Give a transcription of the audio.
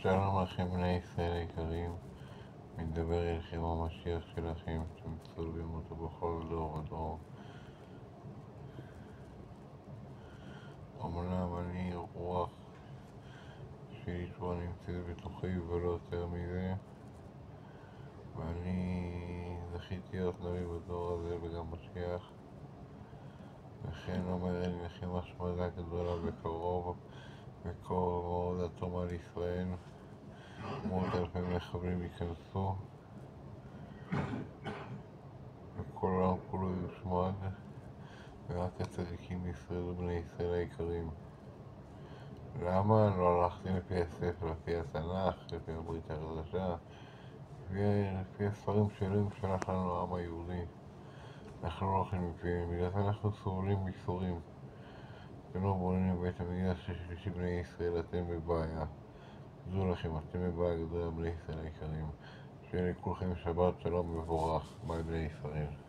שלום לכם בני ישראל היקרים, מדבר אליכם המשיח שלכם, אתם צולבים אותו בכל דור ודור. אמנם אני רוח של ישוע נמצאת בתוכי ולא יותר מזה, ואני זכיתי להיות נביא בדור הזה וגם משיח, וכן אומר אל לכם השמדה גדולה בקרוב מאוד התום על ישראל. 100,000 מחבלים ייכנסו וכל העם כולו יושמד, ורק הצדיקים ישרדו בני ישראל היקרים. למה? לא הלכתם לפי הספר, לפי התנ"ך, לפי הברית החדשה, לפי הספרים שאלוהים שלח לנו העם היהודי. אנחנו לא הולכים לפיהם, בגלל זה אנחנו סובלים בייסורים ולא בונים בית המקדש השלישי. בני ישראל, אתם בבעיה. זו לכם, אתם בבעיה גדולה בני ישראל היקרים. שיהיה לכולכם שבת שלום מבורך. ביי בני ישראל.